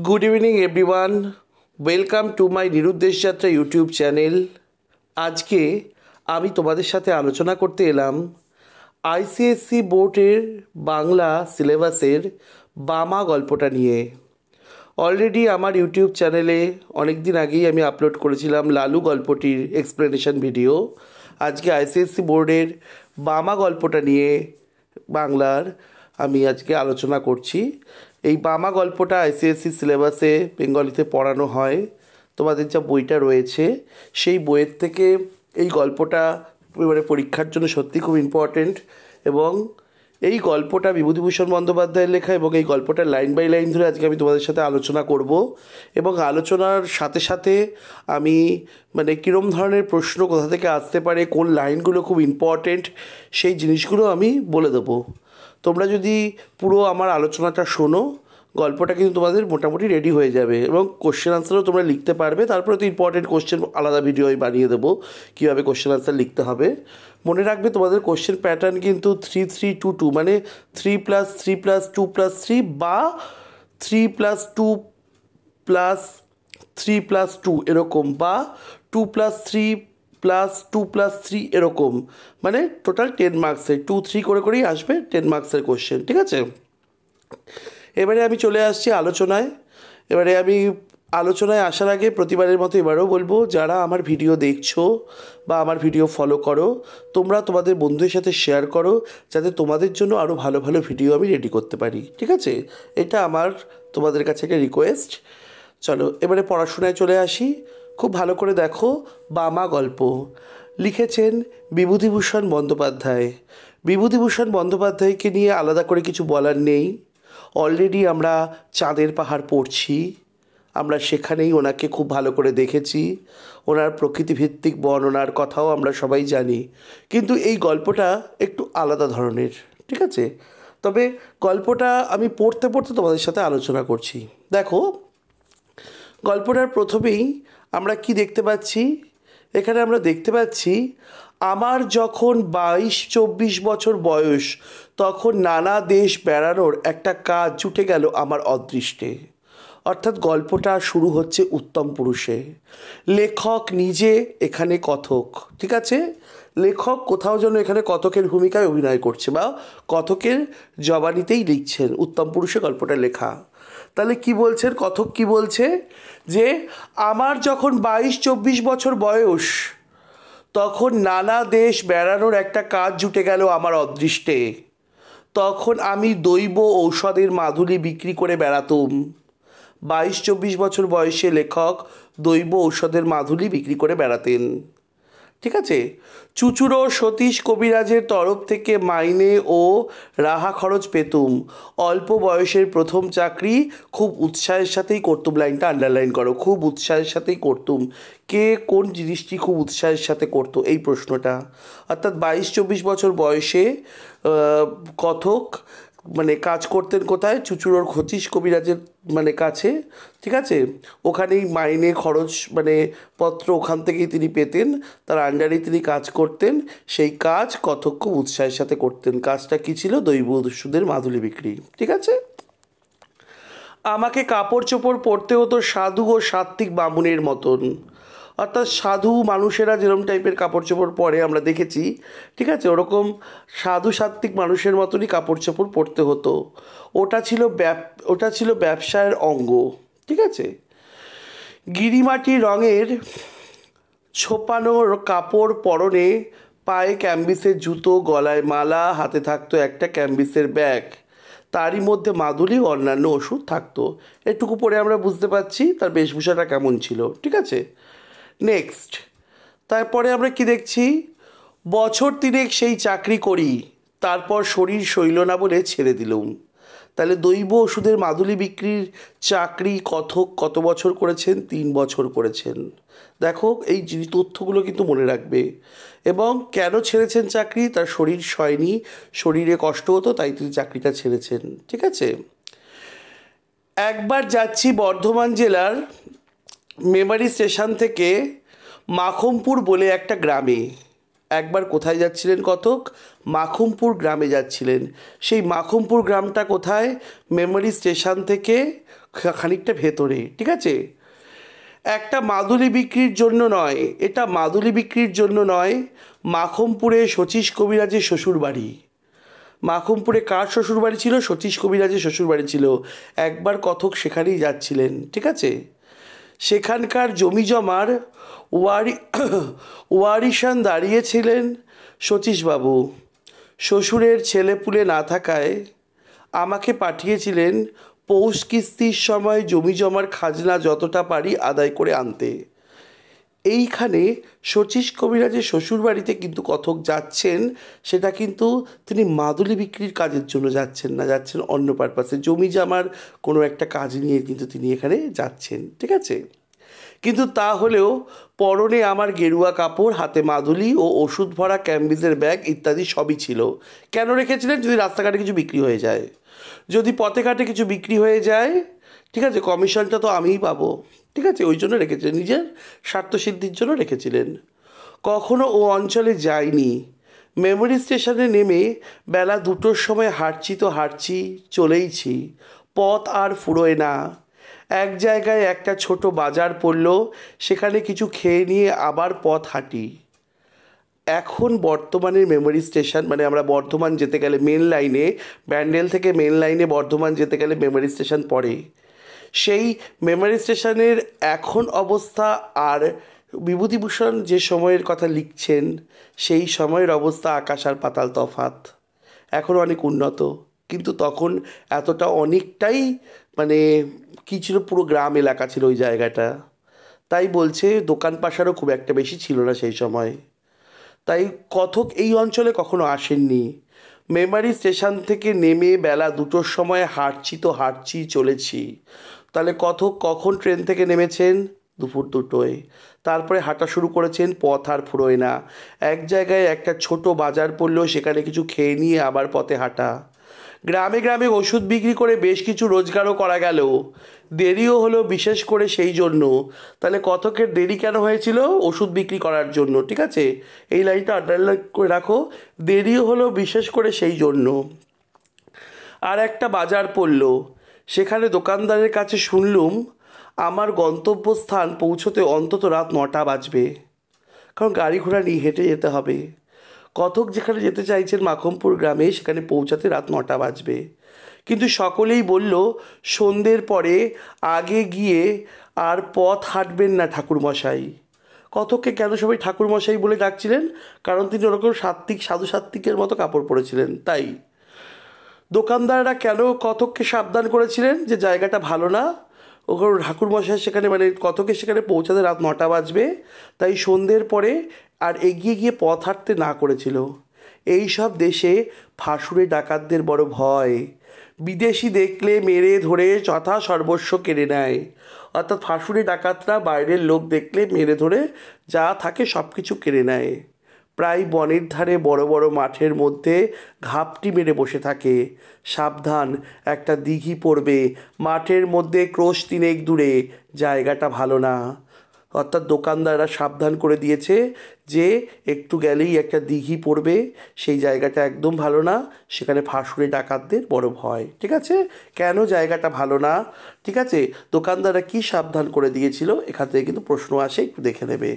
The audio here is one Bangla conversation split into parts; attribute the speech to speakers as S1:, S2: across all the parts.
S1: Good evening everyone, welcome to my নিরুদ্দেশ যাত্রা ইউটিউব চ্যানেল। আজকে আমি তোমাদের সাথে আলোচনা করতে এলাম আইসিএসসি বোর্ডের বাংলা সিলেবাসের বামা গল্পটা নিয়ে। অলরেডি আমার ইউটিউব চ্যানেলে অনেক দিন আগেই আমি আপলোড করেছিলাম লালু গল্পটির এক্সপ্লেনেশন ভিডিও। আজকে আইসিএসসি বোর্ডের বামা গল্পটা নিয়ে বাংলার আমি আজকে আলোচনা করছি। এই বামা গল্পটা আইসিএসসি সিলেবাসে বেঙ্গলিতে পড়ানো হয়। তোমাদের যা বইটা রয়েছে সেই বইয়ের থেকে এই গল্পটা এবারে পরীক্ষার জন্য সত্যি খুব ইম্পর্টেন্ট, এবং এই গল্পটা বিভূতিভূষণ বন্দ্যোপাধ্যায়ের লেখা, এবং এই গল্পটা লাইন বাই লাইন ধরে আজকে আমি তোমাদের সাথে আলোচনা করব। এবং আলোচনার সাথে সাথে আমি কীরম ধরনের প্রশ্ন কোথা থেকে আসতে পারে, কোন লাইনগুলো খুব ইম্পর্টেন্ট, সেই জিনিসগুলো আমি বলে দেবো। তোমরা যদি পুরো আমার আলোচনাটা শোনো, গল্পটা কিন্তু তোমাদের মোটামুটি রেডি হয়ে যাবে, এবং কোশ্চেন আনসারও তোমরা লিখতে পারবে। তারপরে তো ইম্পর্টেন্ট কোশ্চেন আলাদা ভিডিও আমি বানিয়ে দেবো কীভাবে কোশ্চেন আনসার লিখতে হবে। মনে রাখবে তোমাদের কোশ্চেন প্যাটার্ন কিন্তু 3-3-2-2, মানে 3+3+2+3 বা 3+2+3+2 এরকম, বা 2+3+2+3 এরকম, মানে টোটাল 10 মার্কসের 2-3 করে করেই আসবে 10 মার্কসের কোশ্চেন, ঠিক আছে? এবারে আমি চলে আসছি আলোচনায়। আমি আলোচনায় আসার আগে প্রতিবারের মতো এবারেও বলবো, যারা আমার ভিডিও দেখছো বা আমার ভিডিও ফলো করো, তোমরা তোমাদের বন্ধুদের সাথে শেয়ার করো, যাতে তোমাদের জন্য আরও ভালো ভালো ভিডিও আমি রেডি করতে পারি, ঠিক আছে? এটা আমার তোমাদের কাছে একটা রিকোয়েস্ট। চলো এবারে পড়াশোনায় চলে আসি। খুব ভালো করে দেখো, বামা গল্প লিখেছেন বিভূতিভূষণ বন্দ্যোপাধ্যায়। বিভূতিভূষণ বন্দ্যোপাধ্যায়কে নিয়ে আলাদা করে কিছু বলার নেই। অলরেডি আমরা চাঁদের পাহাড় পড়ছি, আমরা সেখানেই ওনাকে খুব ভালো করে দেখেছি। ওনার প্রকৃতিভিত্তিক বর্ণনার কথাও আমরা সবাই জানি, কিন্তু এই গল্পটা একটু আলাদা ধরনের, ঠিক আছে? তবে গল্পটা আমি পড়তে পড়তে তোমাদের সাথে আলোচনা করছি। দেখো, গল্পটার প্রথমেই আমরা কি দেখতে পাচ্ছি? এখানে আমরা দেখতে পাচ্ছি, আমার যখন 22-24 বছর বয়স, তখন নানা দেশ বেড়ানোর একটা কাজ জুটে গেল আমার অদৃষ্টে। অর্থাৎ গল্পটা শুরু হচ্ছে উত্তম পুরুষে। লেখক নিজে এখানে কথক, ঠিক আছে? লেখক কোথাও যেন এখানে কথকের ভূমিকায় অভিনয় করছে, বা কথকের জবানিতেই লিখছেন। উত্তম পুরুষে গল্পটা লেখা। তাহলে কি বলছেন কথক? কি বলছে যে আমার যখন 22-24 বছর বয়স, তখন নানা দেশ বেড়ানোর একটা কাজ জুটে গেল আমার অদৃষ্টে। তখন আমি দৈব ঔষধের মাধুরী বিক্রি করে বেড়াতুম। 22-24 বছর বয়সে লেখক দৈব ঔষধের মাধুরী বিক্রি করে বেড়াতেন, ঠিক আছে? চুচুড়ো সতীশ কবিরাজের তরফ থেকে মাইনে ও রাহা খরচ পেতুম। অল্প বয়সের প্রথম চাকরি খুব উৎসাহের সাথেই করতুম। লাইনটা আন্ডারলাইন করো, খুব উৎসাহের সাথেই করতুম। কে কোন জিনিসটি খুব উৎসাহের সাথে করতো, এই প্রশ্নটা। অর্থাৎ 22-24 বছর বয়সে কথক কাজ করতেন কোথায়? চুচুড়োর সতীশ কবিরাজের কাছে, ঠিক আছে? ওখানেই মাইনে খরচ পত্র ওখান থেকেই তিনি পেতেন, তার আন্ডারেই তিনি কাজ করতেন। সেই কাজ কথক খুব উৎসাহের সাথে করতেন। কাজটা কী ছিল? দৈব ওষুধের মাধুরী বিক্রি, ঠিক আছে? আমাকে কাপড় চোপড় পরতে হতো সাধু ও সাত্ত্বিক বামুনের মতন। অর্থাৎ সাধু মানুষেরা যেরকম টাইপের কাপড় চোপড় পরে আমরা দেখেছি, ঠিক আছে, ওরকম সাধু সাত্ত্বিক মানুষের মতনই কাপড় চোপড় পরতে হতো। ওটা ছিল ব্যবসায়ের অঙ্গ, ঠিক আছে? গিরিমাটি রঙের ছোপানো কাপড় পরনে, পায়ে ক্যাম্বিসের জুতো, গলায় মালা, হাতে থাকতো একটা ক্যাম্বিসের ব্যাগ, তারই মধ্যে মাদুলি ও অন্যান্য ওষুধ থাকতো। এটুকু পরে আমরা বুঝতে পারছি তার বেশভূষাটা কেমন ছিল, ঠিক আছে? নেক্সট, তারপরে আমরা কি দেখছি? বছর 3 সেই চাকরি করি, তারপর শরীর সইল না বলে ছেড়ে দিলুম। তাহলে দৈব ওষুধের মাদুলি বিক্রির চাকরি কথক কত বছর করেছেন? 3 বছর করেছেন। দেখো, এই তথ্যগুলো কিন্তু মনে রাখবে। এবং কেন ছেড়েছেন চাকরি? তার শরীর সয়নি, শরীরে কষ্ট হতো, তাই তিনি চাকরিটা ছেড়েছেন, ঠিক আছে? একবার যাচ্ছি বর্ধমান জেলার মেমারি স্টেশন থেকে মাখমপুর বলে একটা গ্রামে। একবার কোথায় যাচ্ছিলেন কথক? মাখুমপুর গ্রামে যাচ্ছিলেন। সেই মাখুমপুর গ্রামটা কোথায়? মেমোরি স্টেশন থেকে খানিকটা ভেতরে, ঠিক আছে? একটা মাদুলি বিক্রির জন্য নয়, এটা মাদুলি বিক্রির জন্য নয়, মাখুমপুরে শচীশ কবিরাজের শ্বশুরবাড়ি। মাখুমপুরে কার শ্বশুরবাড়ি ছিল? শচীশ কবিরাজের শ্বশুরবাড়ি ছিল। একবার কথক সেখানেই যাচ্ছিলেন, ঠিক আছে? সেখানকার জমি জমার ওয়ারিশান দাঁড়িয়েছিলেন শচীশবাবু। শ্বশুরের ছেলেপুলে না থাকায় আমাকে পাঠিয়েছিলেন পৌষ কিস্তির সময় জমি জমার খাজনা যতটা পারি আদায় করে আনতে। এইখানে শচীশ কবিরাজের শ্বশুরবাড়িতে কিন্তু কথক যাচ্ছেন, সেটা কিন্তু তিনি মাদুলি বিক্রির কাজের জন্য যাচ্ছেন না, যাচ্ছেন অন্য পারপাসে, জমি জমার কোনো একটা কাজ নিয়ে কিন্তু তিনি এখানে যাচ্ছেন, ঠিক আছে? কিন্তু তা হলেও পরনে আমার গেরুয়া কাপড়, হাতে মাদুলি ও ওষুধ ভরা ক্যাম্বিজের ব্যাগ ইত্যাদি সবই ছিল। কেন রেখেছিলেন? যদি রাস্তাঘাটে কিছু বিক্রি হয়ে যায়, যদি পথে ঘাটে কিছু বিক্রি হয়ে যায়, ঠিক আছে, কমিশনটা তো আমিই পাবো, ঠিক আছে? ওই জন্য রেখেছিলেন, নিজের স্বার্থসিদ্ধির জন্য রেখেছিলেন। কখনো ও অঞ্চলে যাইনি। মেমোরি স্টেশনে নেমে বেলা 2টোর সময় হাঁটছি তো হাঁটছি, চলেইছি, পথ আর ফুরোয় না। এক জায়গায় একটা ছোট বাজার পড়ল, সেখানে কিছু খেয়ে নিয়ে আবার পথ হাঁটি। এখন বর্ধমানের মেমোরি স্টেশন, মানে আমরা বর্ধমান যেতে গেলে মেন লাইনে, ব্যান্ডেল থেকে মেন লাইনে বর্ধমান যেতে গেলে মেমোরি স্টেশন পড়ে। সেই মেমোরি স্টেশনের এখন অবস্থা আর বিভূতিভূষণ যে সময়ের কথা লিখছেন সেই সময়ের অবস্থা আকাশ আর পাতাল তফাৎ। এখন অনেক উন্নত, কিন্তু তখন এতটা অনেকটাই মানে কী ছিল, পুরো গ্রাম এলাকা ছিল ওই জায়গাটা। তাই বলছে দোকান পাশারও খুব একটা বেশি ছিল না সেই সময়। তাই কথক এই অঞ্চলে কখনো আসেননি। মেমারি স্টেশন থেকে নেমে বেলা 2টোর সময় হাঁটছি তো হাঁটছি, চলেছি। তাহলে কথক কখন ট্রেন থেকে নেমেছেন? দুপুর 2টোয়। তারপরে হাঁটা শুরু করেছেন, পথ আর ফুরোয় না। এক জায়গায় একটা ছোট বাজার পড়লেও সেখানে কিছু খেয়ে নিয়ে আবার পথে হাঁটা। গ্রামে গ্রামে ওষুধ বিক্রি করে বেশ কিছু রোজগারও করা গেল। দেরিও হলো বিশেষ করে সেই জন্য। তাহলে কথকের দেরি কেন হয়েছিল? ওষুধ বিক্রি করার জন্য, ঠিক আছে? এই লাইনটা আন্ডারলাইন করে রাখো, দেরিও হলো বিশেষ করে সেই জন্য। আর একটা বাজার পড়ল, সেখানে দোকানদারের কাছে শুনলুম আমার গন্তব্যস্থান পৌঁছতে অন্তত রাত 9টা বাজবে, কারণ গাড়ি ঘোড়া নিয়ে হেঁটে যেতে হবে। কথক যেখানে যেতে চাইছেন মাখমপুর গ্রামে, সেখানে পৌঁছাতে রাত 9টা বাজবে। কিন্তু সকলেই বলল সন্ধ্যের পরে আগে গিয়ে আর পথ হাঁটবেন না ঠাকুরমশাই। কথককে কেন সবাই ঠাকুরমশাই বলে ডাকছিলেন? কারণ তিনি ওরকম সাত্ত্বিক, সাধু সাত্ত্বিকের মতো কাপড় পরেছিলেন, তাই। দোকানদাররা কেন কথককে সাবধান করেছিলেন যে জায়গাটা ভালো না, ওখানে ঠাকুরমশাই সেখানে, মানে কথকের সেখানে পৌঁছাতে রাত 9টা বাজবে, তাই সন্ধ্যের পরে আর এগিয়ে গিয়ে পথ হাঁটতে না করেছিল। এই সব দেশে ফাঁসুরে ডাকাতদের বড় ভয়। বিদেশি দেখলে মেরে ধরে যথা সর্বস্ব কেড়ে নেয়। অর্থাৎ ফাঁসুরে ডাকাতরা বাইরের লোক দেখলে মেরে ধরে যা থাকে সব কিছু কেড়ে নেয়। প্রায় বনের ধারে বড় বড় মাঠের মধ্যে ঘাপটি মেরে বসে থাকে। সাবধান, একটা দিঘি পড়বে মাঠের মধ্যে ক্রোশ 3 দূরে, জায়গাটা ভালো না। অর্থাৎ দোকানদাররা সাবধান করে দিয়েছে যে একটু গেলেই একটা দিঘি পড়বে, সেই জায়গাটা একদম ভালো না, সেখানে ফাঁসুরে ডাকাতদের বড় ভয়, ঠিক আছে? কেন জায়গাটা ভালো না, ঠিক আছে, দোকানদাররা কি সাবধান করে দিয়েছিল, এখান থেকে কিন্তু প্রশ্ন আসে, একটু দেখে নেবে।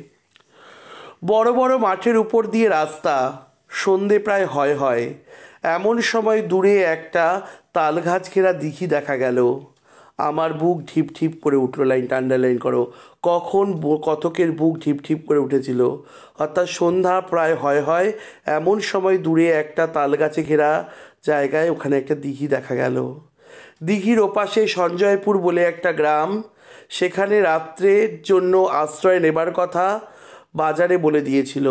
S1: বড় বড় মাঠের উপর দিয়ে রাস্তা, সন্ধে প্রায় হয়। এমন সময় দূরে একটা তালগাছ ঘেরা দিঘি দেখা গেল। আমার বুক ঢিপ ঢিপ করে উঠলো, লাইনটা আন্ডারলাইন করো। কখন কথকের বুক ঢিপ ঢিপ করে উঠেছিল? অর্থাৎ সন্ধ্যা প্রায় হয়, এমন সময় দূরে একটা তালগাছে ঘেরা জায়গায় ওখানে একটা দিঘি দেখা গেল। দিঘির ওপাশে সঞ্জয়পুর বলে একটা গ্রাম, সেখানে রাত্রের জন্য আশ্রয় নেবার কথা বাজারে বলে দিয়েছিল।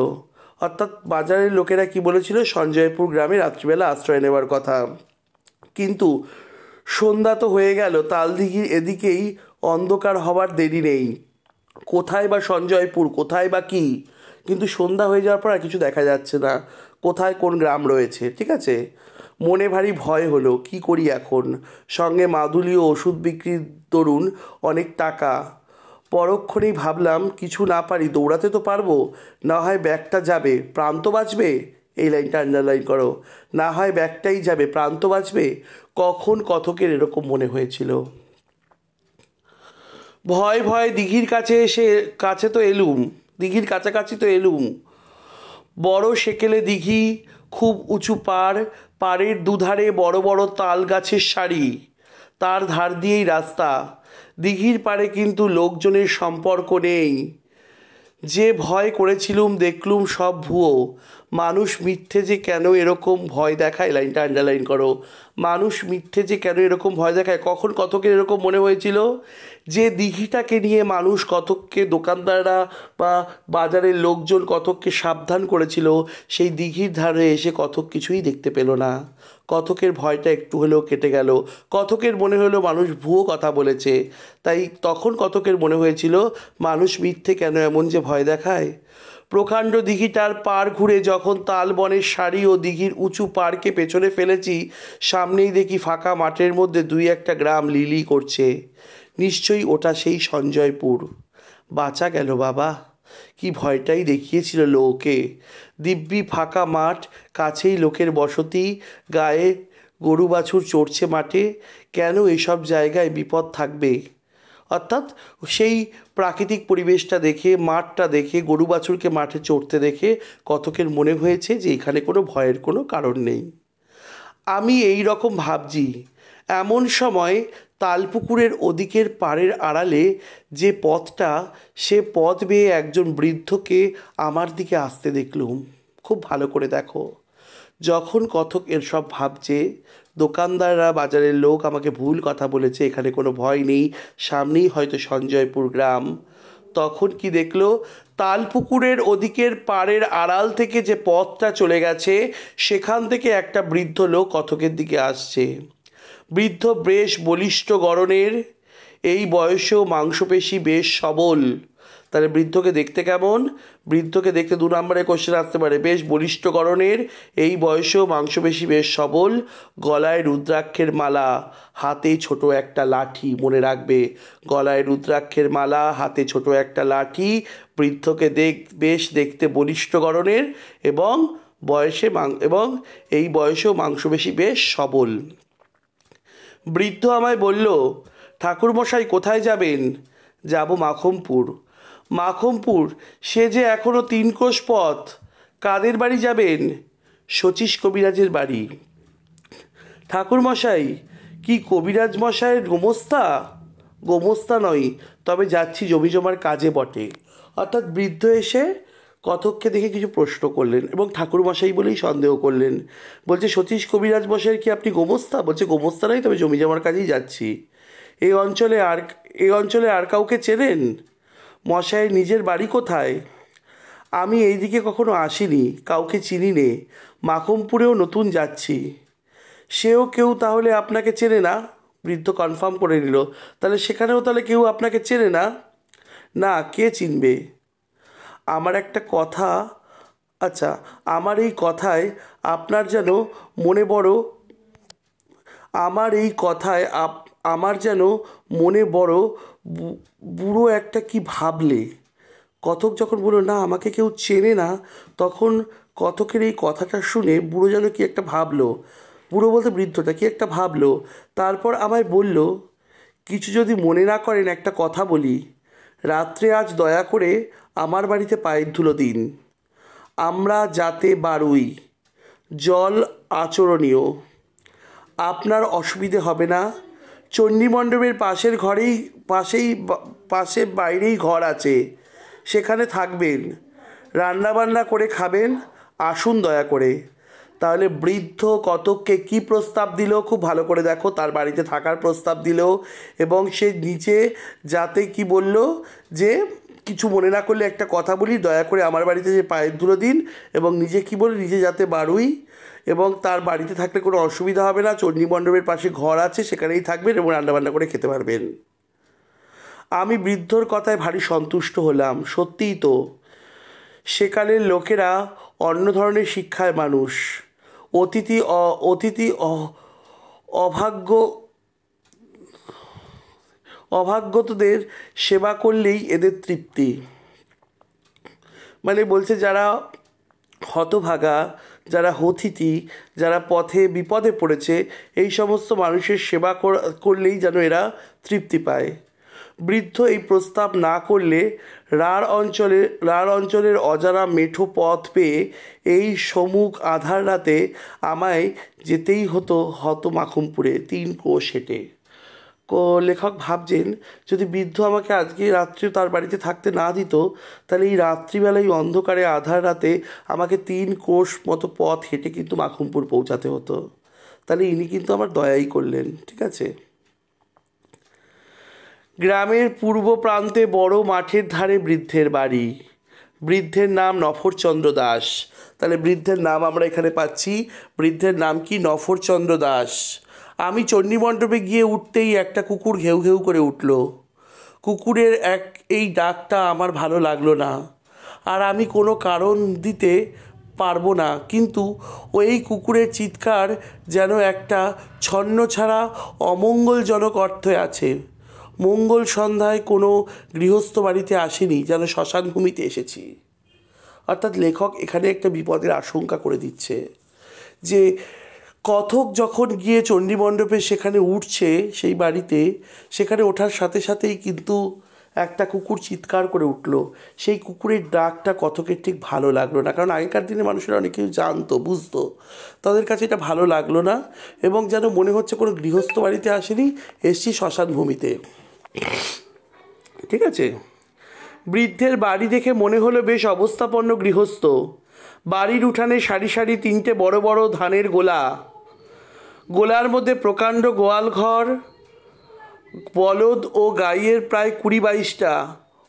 S1: অর্থাৎ বাজারের লোকেরা কি বলেছিল? সঞ্জয়পুর গ্রামে রাত্রিবেলা আশ্রয় নেবার কথা। কিন্তু সন্ধ্যা তো হয়ে গেল, তালদিঘির এদিকেই অন্ধকার হবার দেরি নেই। কোথায় বা সঞ্জয়পুর, কোথায় বা কি? কিন্তু সন্ধ্যা হয়ে যাওয়ার পর আর কিছু দেখা যাচ্ছে না, কোথায় কোন গ্রাম রয়েছে, ঠিক আছে? মনে ভারী ভয় হলো, কি করি এখন? সঙ্গে মাদুলি ও ওষুধ বিক্রির দরুন অনেক টাকা, পরক্ষণেই ভাবলাম কিছু না পারি দৌড়াতে তো পারবো, না হয় ব্যাগটা যাবে প্রাণ তো বাঁচবে। এই লাইনটা আন্ডারলাইন করো, না হয় ব্যাগটাই যাবে প্রাণ তো বাঁচবে। কখন কথকের এরকম মনে হয়েছিল। ভয় ভয় দিঘির কাছে তো এলুম, দিঘির কাছাকাছি তো এলুম। বড় সেকেলে দিঘি, খুব উঁচু পাড়, পাড়ের দুধারে বড় বড় তাল গাছের সারি, তার ধার দিয়েই রাস্তা। দিঘির পাড়ে কিন্তু লোকজনের সম্পর্ক নেই। যে ভয় করেছিলুম দেখলুম সব ভুয়ো। মানুষ মিথ্যে যে কেন এরকম ভয় দেখায়, লাইনটা আন্ডারলাইন করো, মানুষ মিথ্যে যে কেন এরকম ভয় দেখায়। কখন কতকের এরকম মনে হয়েছিল যে দিঘিটাকে নিয়ে মানুষ কতককে, দোকানদাররা বা বাজারের লোকজন কতককে সাবধান করেছিল, সেই দিঘির ধারে এসে কতক কিছুই দেখতে পেল না। কথকের ভয়টা একটু হলেও কেটে গেল। কথকের মনে হলো মানুষ ভুয়ো কথা বলেছে। তাই তখন কথকের মনে হয়েছিল মানুষ মিথ্যে কেন এমন যে ভয় দেখায়। প্রকাণ্ড দিঘিটার পাড় ঘুরে যখন তাল বনের সারি ও দিঘির উঁচু পাড়কে পেছনে ফেলেছি, সামনেই দেখি ফাঁকা মাঠের মধ্যে দুই একটা গ্রাম লিলি করছে। নিশ্চয়ই ওটা সেই সঞ্জয়পুর। বাঁচা গেল বাবা, কি ভয়টাই দেখিয়েছিল লোকে। দিব্যি ফাঁকা মাঠ, কাছেই লোকের বসতি, গায়ে গরু বাছুর চড়ছে মাঠে। কেন এসব জায়গায় বিপদ থাকবে? অর্থাৎ সেই প্রাকৃতিক পরিবেশটা দেখে, মাঠটা দেখে, গরু বাছুরকে মাঠে চড়তে দেখে কথকের মনে হয়েছে যে এখানে কোনো ভয়ের কোনো কারণ নেই। আমি এই রকম ভাবছি, এমন সময় তালপুকুরের ওদিকের পাড়ের আড়ালে যে পথটা, সে পথ বেয়ে একজন বৃদ্ধকে আমার দিকে আসতে দেখলুম। খুব ভালো করে দেখো। যখন কথক এর সব ভাবছে, দোকানদাররা, বাজারের লোক আমাকে ভুল কথা বলেছে, এখানে কোনো ভয় নেই, সামনেই হয়তো সঞ্জয়পুর গ্রাম, তখন কি দেখলো, তালপুকুরের ওদিকের পাড়ের আড়াল থেকে যে পথটা চলে গেছে, সেখান থেকে একটা বৃদ্ধ লোক কথকের দিকে আসছে। বৃদ্ধ বেশ বলিষ্ঠ গড়নের, এই বয়সেও মাংসপেশি বেশ সবল। তাহলে বৃদ্ধকে দেখতে কেমন? বৃদ্ধকে দেখতে দু নম্বরে কোশ্চেন আসতে পারে। বেশ বলিষ্ঠ গড়নের, এই বয়সেও মাংসপেশি বেশ সবল, গলায় রুদ্রাক্ষের মালা, হাতে ছোট একটা লাঠি। মনে রাখবে, গলায় রুদ্রাক্ষের মালা, হাতে ছোট একটা লাঠি। বৃদ্ধকে বেশ দেখতে বলিষ্ঠ গড়নের এবং এবং এই বয়সেও মাংসপেশি বেশ সবল। বৃদ্ধ আমায় বলল, ঠাকুরমশাই কোথায় যাবেন? যাব মাখমপুর। মাখমপুর? সে যে এখনও 3 কোষ পথ। কাদের বাড়ি যাবেন? শচীশ কবিরাজের বাড়ি। ঠাকুরমশাই কি কবিরাজ মশাইয়ের গোমস্তা? গোমস্তা নয়, তবে যাচ্ছি জমিজমার কাজে বটে। অর্থাৎ বৃদ্ধ এসে কথককে দেখে কিছু প্রশ্ন করলেন এবং ঠাকুরমশাই বলেই সন্দেহ করলেন। বলছে, সতীশ কবিরাজ মশাইয়ের কি আপনি গোমস্তা? বলছে, গোমস্তা নয়, তবে জমিজমার কাজেই যাচ্ছি। এই অঞ্চলে আর কাউকে চেনেন? মশাইয়ের নিজের বাড়ি কোথায়? আমি এই দিকে কখনো আসিনি, কাউকে চিনি নে, মাখমপুরেও নতুন যাচ্ছি। সেও কেউ তাহলে আপনাকে চেনে না? বৃদ্ধ কনফার্ম করে নিল। তাহলে সেখানেও তাহলে কেউ আপনাকে চেনে না? না, কে চিনবে? আমার একটা কথা, আচ্ছা, আমার এই কথায় আপনার যেন মনে বড়, আমার এই কথায় আমার যেন মনে বড় বুড়ো একটা কি ভাবলে। কথক যখন বলল না আমাকে কেউ চেনে না, তখন কথকের এই কথাটা শুনে বুড়ো যেন কি একটা ভাবলো। বুড়ো বলতে বৃদ্ধটা কি একটা ভাবলো। তারপর আমায় বলল, কিছু যদি মনে না করেন একটা কথা বলি। রাত্রে আজ দয়া করে আমার বাড়িতে পায়ের ধুলো দিন। আমরা যাতে বাড়ুই, জল আচরণীয়, আপনার অসুবিধে হবে না। চণ্ডীমণ্ডপের পাশে বাইরেই ঘর আছে, সেখানে থাকবেন, রান্নাবান্না করে খাবেন, আসুন দয়া করে। তাহলে বৃদ্ধ কতককে কি প্রস্তাব দিল খুব ভালো করে দেখো। তার বাড়িতে থাকার প্রস্তাব দিল এবং সে নিচে যাতে কি বলল যে কিছু মনে না করলে একটা কথা বলি, দয়া করে আমার বাড়িতে যে পায়ের ধুলো দিন, এবং নিজে কি বলে, নিজে যাতে বাড়ুই এবং তার বাড়িতে থাকলে কোনো অসুবিধা হবে না, চণ্ডীমণ্ডপের পাশে ঘর আছে, সেখানেই থাকবেন এবং রান্নাবান্না করে খেতে পারবেন। আমি বৃদ্ধর কথায় ভারী সন্তুষ্ট হলাম। সত্যিই তো, সেকালের লোকেরা অন্য ধরনের শিক্ষায় মানুষ। অতিথি অভাগ্য অভাগ্যদের সেবা করলেই এদের তৃপ্তি। মানে বলছে যারা হতভাগা, যারা হথিতি, যারা পথে বিপদে পড়েছে, এই সমস্ত মানুষের সেবা করলেই যেন এরা তৃপ্তি পায়। বৃদ্ধ এই প্রস্তাব না করলে রাঢ় অঞ্চলের অজানা মেঠো পথ পেয়ে এই সমুখ আধার রাতে আমায় যেতেই হতো মাখুমপুরে 3 কোষ হেঁটে। লেখক ভাবছেন যদি বৃদ্ধ আমাকে আজকে রাত্রে তার বাড়িতে থাকতে না দিত, তাহলে এই রাত্রিবেলায় অন্ধকারে আধার রাতে আমাকে 3 কোষ মতো পথ হেঁটে কিন্তু মাখুমপুর পৌঁছাতে হতো। তাহলে ইনি কিন্তু আমার দয়াই করলেন। ঠিক আছে। গ্রামের পূর্ব প্রান্তে বড় মাঠের ধারে বৃদ্ধের বাড়ি। বৃদ্ধের নাম নফরচন্দ্র দাস। তাহলে বৃদ্ধের নাম আমরা এখানে পাচ্ছি। বৃদ্ধের নাম কি? নফরচন্দ্র দাস। আমি চণ্ডীমণ্ডপে গিয়ে উঠতেই একটা কুকুর ঘেউ ঘেউ করে উঠল। কুকুরের এই ডাকটা আমার ভালো লাগলো না, আর আমি কোনো কারণ দিতে পারবো না, কিন্তু ওই কুকুরের চিৎকার যেন একটা ছন্নছাড়া অমঙ্গলজনক অর্থে আছে। মঙ্গল সন্ধ্যায় কোনো গৃহস্থ বাড়িতে আসেনি, যেন শ্মশান ভূমিতে এসেছি। অর্থাৎ লেখক এখানে একটা বিপদের আশঙ্কা করে দিচ্ছে যে কথক যখন গিয়ে চণ্ডীমণ্ডপে সেখানে উঠছে, সেই বাড়িতে, সেখানে ওঠার সাথে সাথেই কিন্তু একটা কুকুর চিৎকার করে উঠল। সেই কুকুরের ডাকটা কথকের ঠিক ভালো লাগলো না, কারণ আগেকার দিনে মানুষেরা অনেক কিছু জানতো, বুঝতো, তাদের কাছে এটা ভালো লাগলো না, এবং যেন মনে হচ্ছে কোনো গৃহস্থ বাড়িতে আসেনি, এসছি শ্মশান ভূমিতে। ঠিক আছে। বৃদ্ধের বাড়ি দেখে মনে হলো বেশ অবস্থাপন্ন গৃহস্থ। বাড়ির উঠানে সারি সারি 3টে বড় বড় ধানের গোলা, গোলার মধ্যে প্রকাণ্ড গোয়াল ঘর, বলদ ও গাইয়ের প্রায় 20-22টা,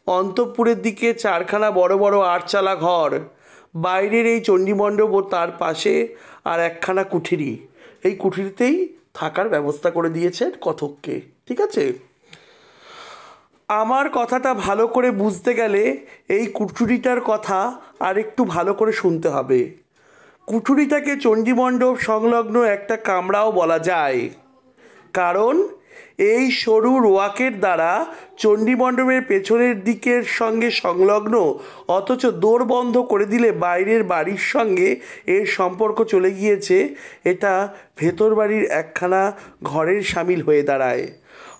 S1: অন্তঃপুরের দিকে 4খানা বড় বড় 8চালা ঘর, বাইরের এই চণ্ডীমণ্ডপ ও তার পাশে আর 1খানা কুঠিরি। এই কুঠিরিতেই থাকার ব্যবস্থা করে দিয়েছেন কথককে। ঠিক আছে। আমার কথাটা ভালো করে বুঝতে গেলে এই কুঠুরিটার কথা আর একটু ভালো করে শুনতে হবে। কুঠুরিটাকে চণ্ডীমণ্ডপ সংলগ্ন একটা কামরাও বলা যায়, কারণ এই সরু রোয়াকের দ্বারা চণ্ডীমণ্ডপের পেছনের দিকের সঙ্গে সংলগ্ন, অথচ দোর বন্ধ করে দিলে বাইরের বাড়ির সঙ্গে এর সম্পর্ক চলে গিয়েছে। এটা ভেতর বাড়ির একখানা ঘরের সামিল হয়ে দাঁড়ায়।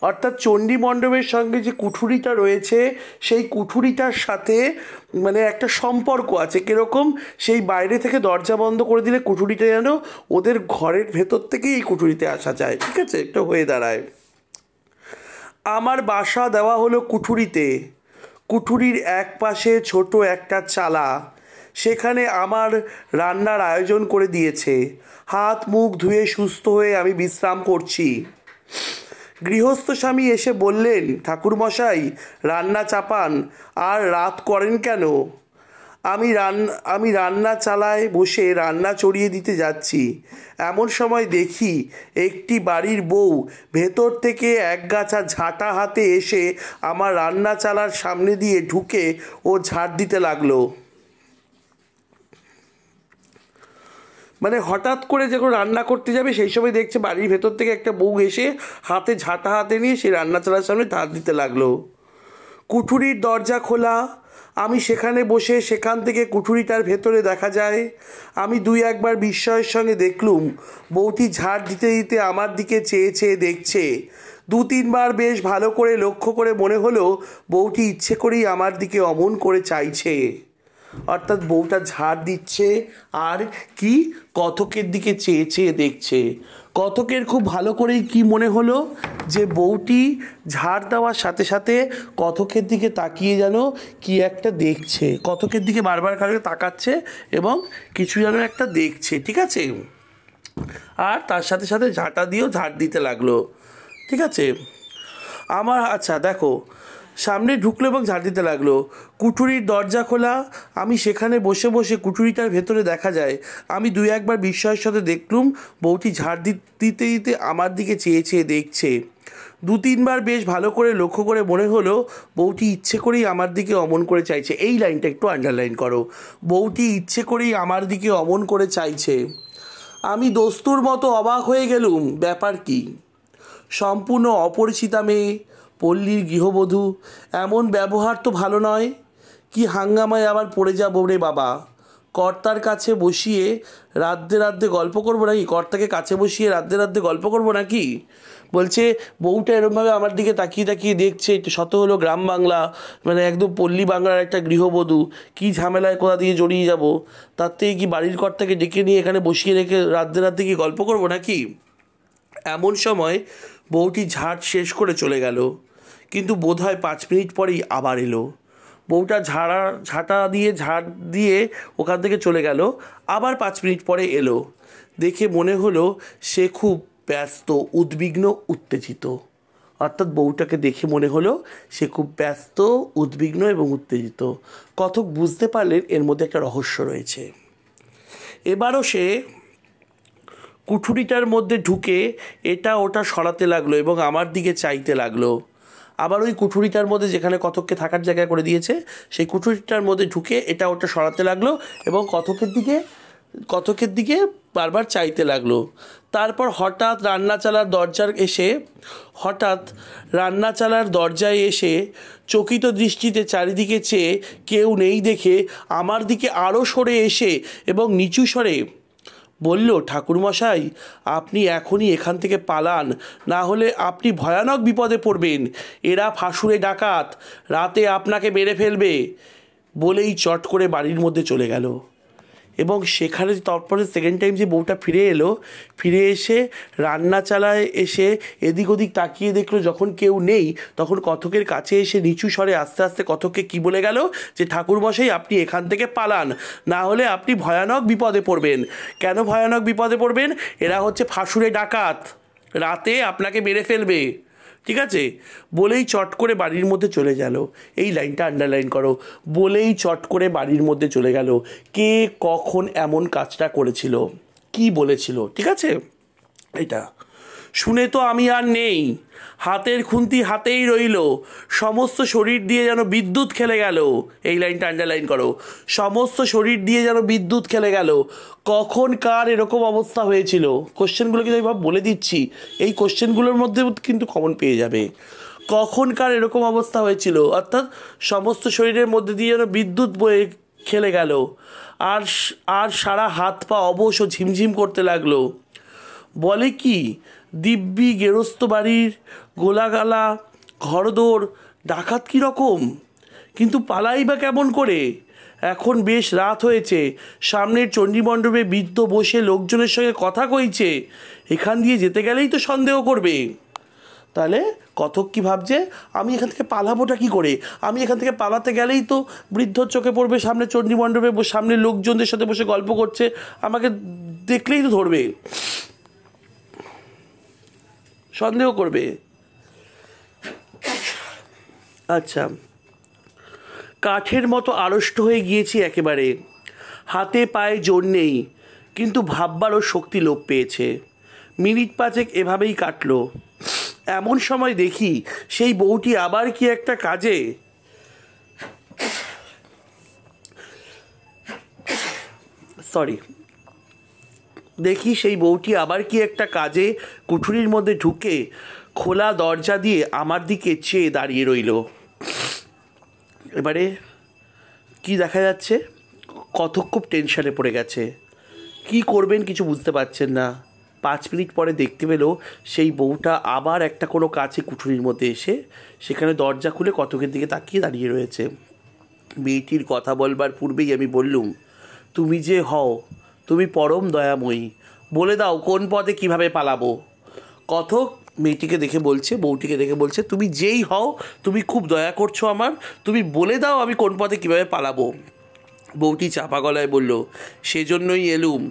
S1: অর্থাৎ চণ্ডীমণ্ডপের সঙ্গে যে কুঠুরিটা রয়েছে, সেই কুঠুরিটার সাথে মানে একটা সম্পর্ক আছে। কীরকম? সেই বাইরে থেকে দরজা বন্ধ করে দিলে কুঠুরিটা যেন ওদের ঘরের ভেতর থেকেই এই কুঠুরিতে আসা যায়। ঠিক আছে, একটা হয়ে দাঁড়ায়। আমার বাসা দেওয়া হলো কুঠুরিতে। কুঠুরির এক পাশে ছোট একটা চালা, সেখানে আমার রান্নার আয়োজন করে দিয়েছে। হাত মুখ ধুয়ে সুস্থ হয়ে আমি বিশ্রাম করছি। গৃহস্থ স্বামী এসে বললেন, ঠাকুরমশাই রান্না চাপান, আর রাত করেন কেন? আমি রান্না চালায় বসে রান্না চড়িয়ে দিতে যাচ্ছি, এমন সময় দেখি একটি বাড়ির বউ ভেতর থেকে একগাছা ঝাঁটা হাতে এসে আমার রান্না চালার সামনে দিয়ে ঢুকে ও ঝাড় দিতে লাগলো। মানে হঠাৎ করে যখন রান্না করতে যাবে সেই সময় দেখছে বাড়ির ভেতর থেকে একটা বউ এসে ঝাঁটা হাতে নিয়ে সেই রান্না চালার সামনে ঝাড় দিতে লাগলো। কুঠুরির দরজা খোলা, আমি সেখানে বসে, সেখান থেকে কুঠুরিটার ভেতরে দেখা যায়। আমি 2-1বার বিস্ময়ের সঙ্গে দেখলুম বউটি ঝাড় দিতে দিতে আমার দিকে চেয়ে চেয়ে দেখছে। 2-3বার বেশ ভালো করে লক্ষ্য করে মনে হলো বউটি ইচ্ছে করেই আমার দিকে অমন করে চাইছে। অর্থাৎ বউটা ঝাড় দিচ্ছে আর কি কথকের দিকে চেয়ে চেয়ে দেখছে। কথকের খুব ভালো করেই কি মনে হলো যে বউটি ঝাড় দেওয়ার সাথে সাথে কথকের দিকে তাকিয়ে যেন কি একটা দেখছে, কথকের দিকে বারবার কারণে তাকাচ্ছে এবং কিছু যেন একটা দেখছে। ঠিক আছে। আর তার সাথে সাথে ঝাঁটা দিয়েও ঝাড় দিতে লাগলো। ঠিক আছে। আচ্ছা দেখো, সামনে ঢুকলো এবং ঝাড় দিতে লাগলো। কুঠুরির দরজা খোলা, আমি সেখানে বসে বসে কুঠুরিটার ভেতরে দেখা যায়। আমি 2-1বার বিস্ময়ের সাথে দেখলুম বউটি ঝাড় দিতে দিতে আমার দিকে চেয়ে চেয়ে দেখছে। 2-3বার বেশ ভালো করে লক্ষ্য করে মনে হলো বউটি ইচ্ছে করেই আমার দিকে অমন করে চাইছে। এই লাইনটা একটু আন্ডারলাইন করো, বউটি ইচ্ছে করেই আমার দিকে অমন করে চাইছে। আমি দস্তুর মতো অবাক হয়ে গেলুম, ব্যাপার কি? সম্পূর্ণ অপরিচিতা মেয়ে, পল্লীর গৃহবধূ, এমন ব্যবহার তো ভালো নয়। কি হাঙ্গামায় আবার পড়ে যাবো রে বাবা। কর্তার কাছে বসিয়ে রাধ্যে রাধ্যে গল্প করবো নাকি? কর্তাকে কাছে বসিয়ে রাধ্যে রাধ্যে গল্প করবো নাকি? বলছে বউটা এরমভাবে আমার দিকে তাকিয়ে তাকিয়ে দেখছে। একটু শত হলো গ্রাম বাংলা, মানে একদম পল্লী বাংলার একটা গৃহবধূ, কি ঝামেলায় কোথা দিয়ে জড়িয়ে যাব। তার থেকে কি বাড়ির কর্তাকে ডেকে নিয়ে এখানে বসিয়ে রেখে রাধ্যে রাধ্যে কি গল্প করবো নাকি? এমন সময় বউটি ঝাঁট শেষ করে চলে গেল, কিন্তু বোধহয় 5 মিনিট পরেই আবার এলো। বউটা ঝাঁট দিয়ে ওখান থেকে চলে গেল, আবার 5 মিনিট পরে এলো। দেখে মনে হলো সে খুব ব্যস্ত, উদ্বিগ্ন, উত্তেজিত। অর্থাৎ বউটাকে দেখে মনে হলো সে খুব ব্যস্ত, উদ্বিগ্ন এবং উত্তেজিত। কথক বুঝতে পারলেন এর মধ্যে একটা রহস্য রয়েছে। এবারও সে কুঠুরিটার মধ্যে ঢুকে এটা ওটা সরাতে লাগলো এবং আমার দিকে চাইতে লাগলো। আবার ওই কুঠুরিটার মধ্যে, যেখানে কথককে থাকার জায়গা করে দিয়েছে, সেই কুঠুরিটার মধ্যে ঢুকে এটা ওটা সরাতে লাগলো এবং কথকের দিকে বারবার চাইতে লাগলো। তারপর হঠাৎ রান্নাচালার দরজায় এসে চকিত দৃষ্টিতে চারিদিকে চেয়ে কেউ নেই দেখে আমার দিকে আরও সরে এসে এবং নিচু স্বরে বলল, ঠাকুরমশাই, আপনি এখনই এখান থেকে পালান, না হলে আপনি ভয়ানক বিপদে পড়বেন। এরা ফাঁসুরে ডাকাত, রাতে আপনাকে মেরে ফেলবে। বলেই চট করে বাড়ির মধ্যে চলে গেল। এবং সেখানে তারপরে সেকেন্ড টাইম যে বউটা ফিরে এসে রান্নাচালায় এসে এদিক ওদিক তাকিয়ে দেখলো যখন কেউ নেই, তখন কথকের কাছে এসে নিচু স্বরে আস্তে আস্তে কথককে কি বলে গেল, যে ঠাকুরমশাই, আপনি এখান থেকে পালান, না হলে আপনি ভয়ানক বিপদে পড়বেন। কেন ভয়ানক বিপদে পড়বেন? এরা হচ্ছে ফাঁসুরে ডাকাত, রাতে আপনাকে মেরে ফেলবে। ঠিক আছে? বলেই চট করে বাড়ির মধ্যে চলে গেল। এই লাইনটা আন্ডারলাইন করো, বলেই চট করে বাড়ির মধ্যে চলে গেল। কে কখন এমন কাজটা করেছিল, কি বলেছিল? ঠিক আছে, এটা শুনে তো আমি আর নেই, হাতের খুন্তি হাতেই রইল, সমস্ত শরীর দিয়ে যেন বিদ্যুৎ খেলে গেল। এই লাইনটা আন্ডারলাইন করো, সমস্ত শরীর দিয়ে যেন বিদ্যুৎ খেলে গেল। কখন কার এরকম অবস্থা হয়েছিল? কোশ্চেনগুলো কিন্তু আমি বলে দিচ্ছি, এই কোশ্চেনগুলোর মধ্যে কিন্তু কমন পেয়ে যাবে। কখন কার এরকম অবস্থা হয়েছিল, অর্থাৎ সমস্ত শরীরের মধ্যে দিয়ে যেন বিদ্যুৎ বয়ে খেলে গেল, আর সারা হাত পা অবশ ও ঝিমঝিম করতে লাগলো। বলে কি, দিব্যি গেরস্ত বাড়ির গোলাগালা ঘরদোর ডাকাত কীরকম, কিন্তু পালাই বা কেমন করে? এখন বেশ রাত হয়েছে, সামনের চণ্ডীমণ্ডপে বৃদ্ধ বসে লোকজনের সঙ্গে কথা কইছে, এখান দিয়ে যেতে গেলেই তো সন্দেহ করবে। তাহলে কথক কী ভাবছে, আমি এখান থেকে পালাবোটা কী করে? আমি এখান থেকে পালাতে গেলেই তো বৃদ্ধর চোখে পড়বে, সামনে চণ্ডীমণ্ডপে সামনে লোকজনদের সাথে বসে গল্প করছে, আমাকে দেখলেই তো ধরবে, সন্দেহ করবে। আচ্ছা, কাঠের মতো আড়ষ্ট হয়ে গিয়েছি একেবারে, হাতে পায়ে জোর নেই, কিন্তু ভাববারও শক্তি লোপ পেয়েছে। মিনিট 5 এভাবেই কাটলো। এমন সময় দেখি সেই বউটি আবার কি একটা কাজে কুঠুরির মধ্যে ঢুকে খোলা দরজা দিয়ে আমার দিকে চেয়ে দাঁড়িয়ে রইল। এবারে কি দেখা যাচ্ছে, কথক খুব টেনশনে পড়ে গেছে, কি করবেন কিছু বুঝতে পারছেন না। 5 মিনিট পরে দেখতে পেল সেই বউটা আবার একটা কোনো কাছে কুঠুরির মধ্যে এসে সেখানে দরজা খুলে কথকের দিকে তাকিয়ে দাঁড়িয়ে রয়েছে। মেয়েটির কথা বলবার পূর্বেই আমি বললুম, তুমি যে হও, তুমি পরম দয়াময়ী, বলে দাও কোন পথে কিভাবে পালাবো। কথক বউটিকে দেখে বলছে, তুমি যেই হও, তুমি খুব দয়া করছো আমার, তুমি বলে দাও আমি কোন পথে কিভাবে পালাবো। বউটি চাপা গলায় বলল, সেজন্যই এলুম,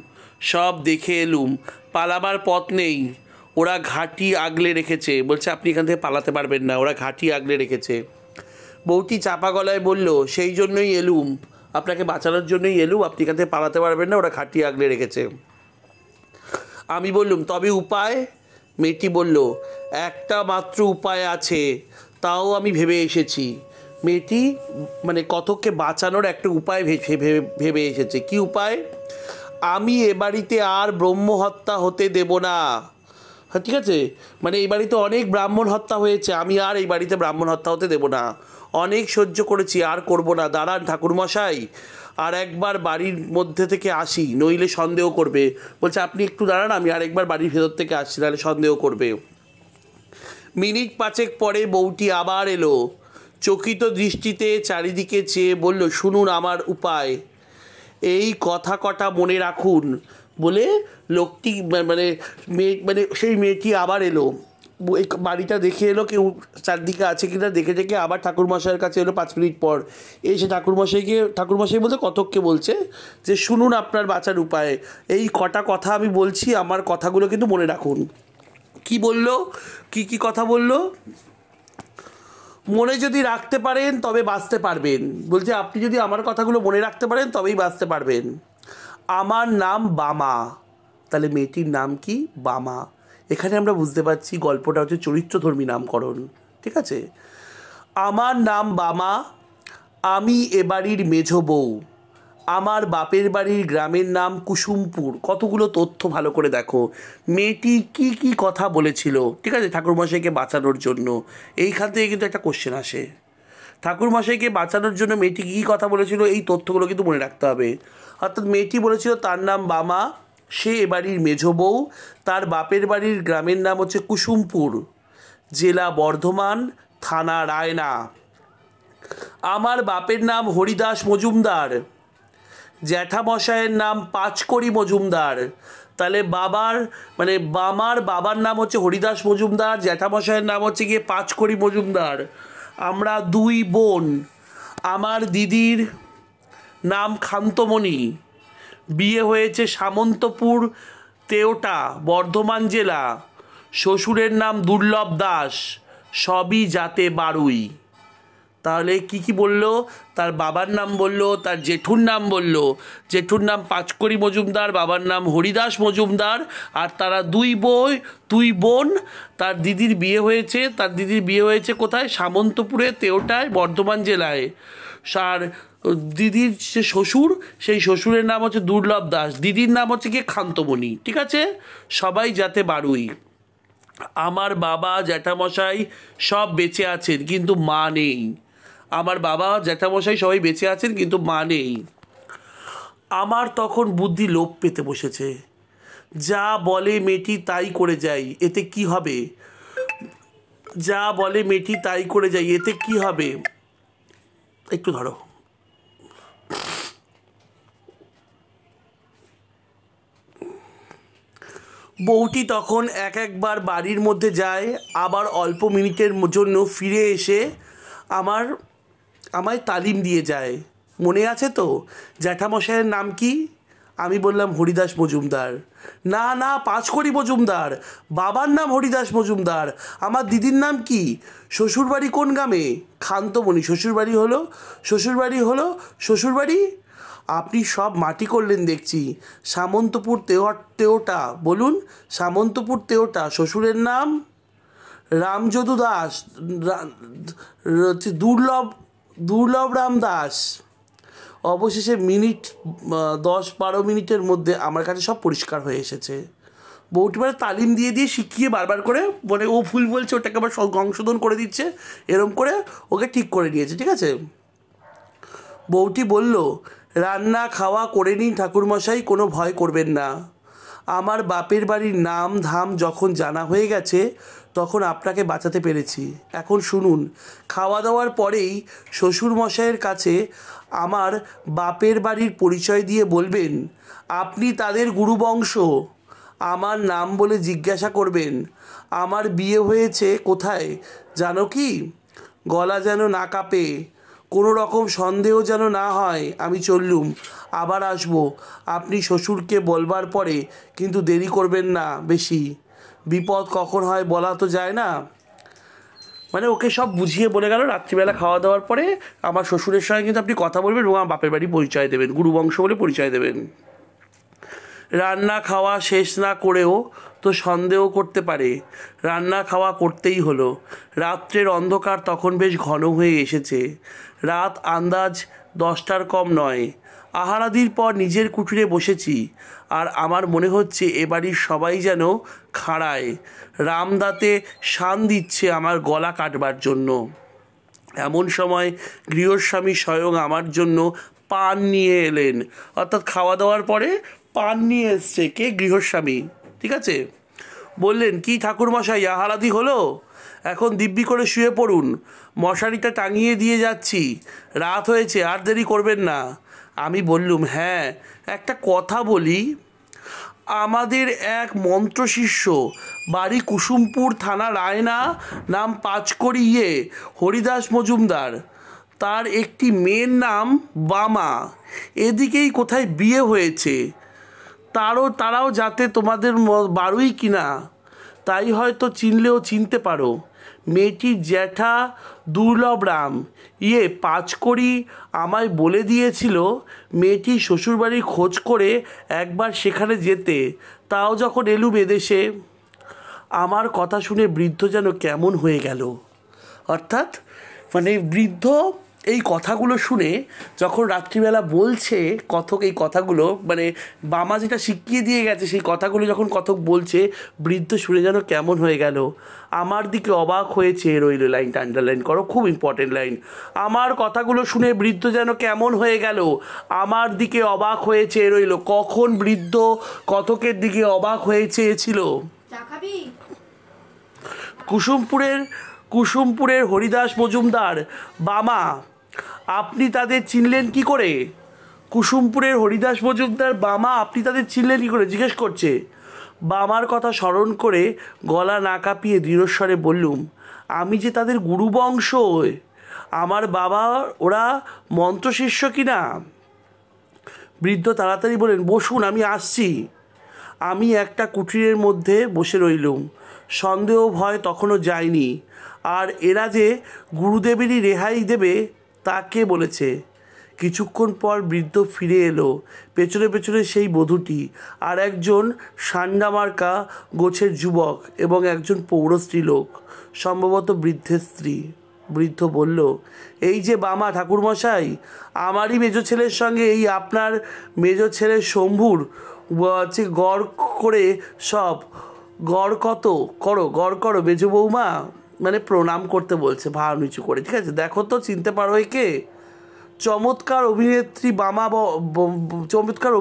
S1: সব দেখে এলুম, পালাবার পথ নেই, ওরা ঘাঁটি আগলে রেখেছে। বলছে আপনি এখান থেকে পালাতে পারবেন না, ওরা ঘাঁটি আগলে রেখেছে। বউটি চাপা গলায় বলল, সেই জন্যই এলুম, আপনাকে বাঁচানোর জন্যই এলুম, আপনি এখান থেকে পালাতে পারবেন না, ওরা ঘাঁটি আগলে রেখেছে। আমি বললুম, তবে উপায়? মেয়েটি বলল, একটা মাত্র উপায় আছে, তাও আমি ভেবে এসেছি। মেয়েটি মানে কথককে বাঁচানোর একটা উপায় ভেবে এসেছে। কি উপায়? আমি এ বাড়িতে আর ব্রহ্মহত্যা হতে দেব না, হ্যাঁ, ঠিক আছে, মানে এই বাড়িতে অনেক ব্রাহ্মণ হত্যা হয়েছে, আমি আর এই বাড়িতে ব্রাহ্মণ হত্যা হতে দেবো না। অনেক সহ্য করেছি, আর করব না। দাঁড়ান ঠাকুরমশাই, আর একবার বাড়ির মধ্যে থেকে আসি, নইলে সন্দেহ করবে। বলছে আপনি একটু দাঁড়ান, আমি আরেকবার বাড়ির ভেতর থেকে আসছি, নাহলে সন্দেহ করবে। মিনিট পাঁচেক পরে বউটি আবার এলো, চকিত দৃষ্টিতে চারিদিকে চেয়ে বলল, শুনুন আমার উপায়, এই কথা কটা মনে রাখুন বলে লোকটি মানে সেই মেয়েটি আবার এলো, এই বাড়িটা দেখে এলো কেউ চারদিকে আছে কিনা দেখে দেখে আবার ঠাকুরমশাইয়ের কাছে এলো 5 মিনিট পর। এসে ঠাকুরমশাই বলতে কতককে বলছে যে শুনুন আপনার বাঁচার উপায়, এই কটা কথা আমি বলছি, আমার কথাগুলো কিন্তু মনে রাখুন। কি বলল, কি কথা বলল? মনে যদি রাখতে পারেন তবে বাঁচতে পারবেন। বলছে আপনি যদি আমার কথাগুলো মনে রাখতে পারেন তবেই বাঁচতে পারবেন। আমার নাম বামা। তাহলে মেয়েটির নাম কি? বামা। এখানে আমরা বুঝতে পারছি গল্পটা হচ্ছে চরিত্রধর্মী নামকরণ, ঠিক আছে। আমার নাম বামা, আমি এ বাড়ির মেঝো বউ, আমার বাপের বাড়ির গ্রামের নাম কুসুমপুর। কতগুলো তথ্য ভালো করে দেখো, মেয়েটি কি কথা বলেছিল, ঠিক আছে, ঠাকুরমশাইকে বাঁচানোর জন্য। এইখান থেকে কিন্তু একটা কোশ্চেন আসে, ঠাকুরমশাইকে বাঁচানোর জন্য মেয়েটি কী কথা বলেছিল, এই তথ্যগুলো কিন্তু মনে রাখতে হবে। অর্থাৎ মেয়েটি বলেছিল তার নাম বামা, সে এ বাড়ির মেঝো বউ, তার বাপের বাড়ির গ্রামের নাম হচ্ছে কুসুমপুর, জেলা বর্ধমান, থানা রায়না। আমার বাপের নাম হরিদাস মজুমদার, জ্যাঠামশাইয়ের নাম পাঁচকড়ি মজুমদার। তাহলে বামার বাবার নাম হচ্ছে হরিদাস মজুমদার, জ্যাঠামশাইয়ের নাম হচ্ছে গিয়ে পাঁচকড়ি মজুমদার। আমরা 2 বোন। আমার দিদির নাম খান্তমণি, বিয়ে হয়েছে সামন্তপুর, তেওটা, বর্ধমান জেলা। শ্বশুরের নাম দুর্লভ দাস, সবই জাতে বারুই। তাহলে কি বলল? তার বাবার নাম বলল, তার জেঠুর নাম বলল, জেঠুর নাম পাঁচকড়ি মজুমদার, বাবার নাম হরিদাস মজুমদার, আর তারা 2 বোন। তার দিদির বিয়ে হয়েছে কোথায়? সামন্তপুরে, তেওটায়, বর্ধমান জেলায়। আর দিদির যে শ্বশুর, সেই শ্বশুরের নাম হচ্ছে দুর্লভ দাস, দিদির নাম হচ্ছে গিয়ে খান্তমণি, ঠিক আছে, সবাই যাতে বারুই। আমার বাবা জ্যাঠামশাই সব বেঁচে আছেন কিন্তু মা নেই। আমার বাবা জ্যাঠামশাই সবাই বেঁচে আছেন কিন্তু মা নেই। আমার তখন বুদ্ধি লোপ পেতে বসেছে। যা বলে মেয়েটি তাই করে যাই, এতে কি হবে? যা বলে মেয়েটি তাই করে যাই, এতে কি হবে? একটু ধরো। বউটি তখন একবার বাড়ির মধ্যে যায়, আবার অল্প মিনিটের জন্য ফিরে এসে আমায় তালিম দিয়ে যায়। মনে আছে তো জ্যাঠামশাইয়ের নাম কি? আমি বললাম হরিদাস মজুমদার। না, পাঁচকড়ি মজুমদার, বাবার নাম হরিদাস মজুমদার। আমার দিদির নাম কি? শ্বশুরবাড়ি কোন গ্রামে? খান্তমণি। শ্বশুরবাড়ি আপনি সব মাটি করলেন দেখছি। সামন্তপুর তেওটা। বলুন, সামন্তপুর তেওটা। শ্বশুরের নাম রামযদু দাস, দুর্লভ রাম দাস। অবশেষে 10-12 মিনিটের মধ্যে আমার কাছে সব পরিষ্কার হয়ে এসেছে। বউটি তালিম দিয়ে শিখিয়ে বারবার করে ও ভুল বলছে, ওটাকে আবার সংশোধন করে দিচ্ছে, এরম করে ওকে ঠিক করে নিয়েছে, ঠিক আছে। বউটি বলল, রান্না খাওয়া করে নিন ঠাকুরমশাই, কোনো ভয় করবেন না। আমার বাপের বাড়ির নাম ধাম যখন জানা হয়ে গেছে তখন আপনাকে বাঁচাতে পেরেছি। এখন শুনুন, খাওয়া দাওয়ার পরেই শ্বশুরমশাইয়ের কাছে আমার বাপের বাড়ির পরিচয় দিয়ে বলবেন আপনি তাদের গুরুবংশ। আমার নাম বলে জিজ্ঞাসা করবেন আমার বিয়ে হয়েছে কোথায় জানো কি? গলা যেন না কাঁপে, কোনো রকম সন্দেহ যেন না হয়। আমি চললুম, আবার আসবো। আপনি শ্বশুরকে বলবার পরে কিন্তু দেরি করবেন না বেশি, বিপদ কখন হয় বলা তো যায় না। ওকে সব বুঝিয়ে বলে গেল। রাত্রিবেলা খাওয়া দাওয়ার পরে আমার শ্বশুরের সঙ্গে কিন্তু আপনি কথা বলবেন এবং আমার বাপের বাড়ি পরিচয় দেবেন, গুরুবংশ বলে পরিচয় দেবেন। রান্না খাওয়া শেষ না করেও তো সন্দেহ করতে পারে। রান্না খাওয়া করতেই হলো। রাত্রের অন্ধকার তখন বেশ ঘন হয়ে এসেছে। রাত আন্দাজ 10টার কম নয়। আহারাদির পর নিজের কুটিরে বসেছি, আর আমার মনে হচ্ছে এ বাড়ির সবাই যেন খাড়ায়, রামদাতে শান দিচ্ছে আমার গলা কাটবার জন্য। এমন সময় গৃহস্বামী স্বয়ং আমার জন্য পান নিয়ে এলেন। অর্থাৎ খাওয়া দাওয়ার পরে পান নিয়ে এসছে কে? গৃহস্বামী। ঠিক আছে। বললেন, কি ঠাকুরমশাই, আহারাদি হলো? এখন দিব্যি করে শুয়ে পড়ুন, মশারিটা টাঙিয়ে দিয়ে যাচ্ছি, রাত হয়েছে, আর দেরি করবেন না। আমি বললুম, হ্যাঁ, একটা কথা বলি। আমাদের এক মন্ত্রশিষ্য, বাড়ি কুসুমপুর, থানা রায়না, নাম পাঁচকড়ি হরিদাস মজুমদার, তার একটি মেয়ের নাম বামা। এদিকেই কোথায় বিয়ে হয়েছে। তারাও যাতে তোমাদের বাড়ুই কিনা, তাই হয়তো চিনলেও চিনতে পারো। মেয়েটির জ্যাঠা দুর্লভ রাম পাঁচকড়ি আমায় বলে দিয়েছিল মেয়েটির শ্বশুরবাড়ির খোঁজ করে একবার সেখানে যেতে, তাও যখন এলুম এদেশে। আমার কথা শুনে বৃদ্ধ যেন কেমন হয়ে গেল। অর্থাৎ বৃদ্ধ এই কথাগুলো শুনে যখন রাত্রিবেলা বলছে কথক, এই কথাগুলো বামা যেটা শিখিয়ে দিয়ে গেছে সেই কথাগুলো যখন কথক বলছে, বৃদ্ধ শুনে যেন কেমন হয়ে গেল। আমার দিকে অবাক হয়ে চেয়ে রইল। লাইনটা আন্ডারলাইন করো, খুব ইম্পর্টেন্ট লাইন। আমার কথাগুলো শুনে বৃদ্ধ যেন কেমন হয়ে গেল, আমার দিকে অবাক হয়ে চেয়ে রইল। কখন বৃদ্ধ কথকের দিকে অবাক হয়ে চেয়েছিল? কুসুমপুরের হরিদাস মজুমদার বামা, আপনি তাদের চিনলেন কি করে? কুসুমপুরের হরিদাস মজুমদার বামা, আপনি তাদের চিনলেন কি করে জিজ্ঞেস করছে। বামার কথা স্মরণ করে গলা না কাঁপিয়ে দৃঢ়স্বরে বললুম, আমি যে তাদের গুরুবংশ, আমার বাবা ওরা মন্ত্রশিষ্য কিনা। বৃদ্ধ তাড়াতাড়ি বলেন, বসুন, আমি আসছি। আমি একটা কুটিরের মধ্যে বসে রইলুম। সন্দেহ ভয় তখনও যায়নি। আর এরা যে গুরুদেবেরই রেহাই দেবে তা কে বলেছে? কিছুক্ষণ পর বৃদ্ধ ফিরে এলো। পেছনে পেছনে সেই বধূটি, আর একজন সান্ডামার্কা গোছের যুবক এবং একজন পৌর স্ত্রীলোক, সম্ভবত বৃদ্ধের স্ত্রী। বৃদ্ধ বলল, এই যে বামা ঠাকুরমশাই, আমারই মেজো ছেলের সঙ্গে এই আপনার মেজো ছেলের শম্ভুর গড় করে সব গড় করো মেজো বৌমা, প্রণাম করতে বলছে ভার নিচু করে। ঠিক আছে, দেখো তো চিনতে পারো একে? চমৎকার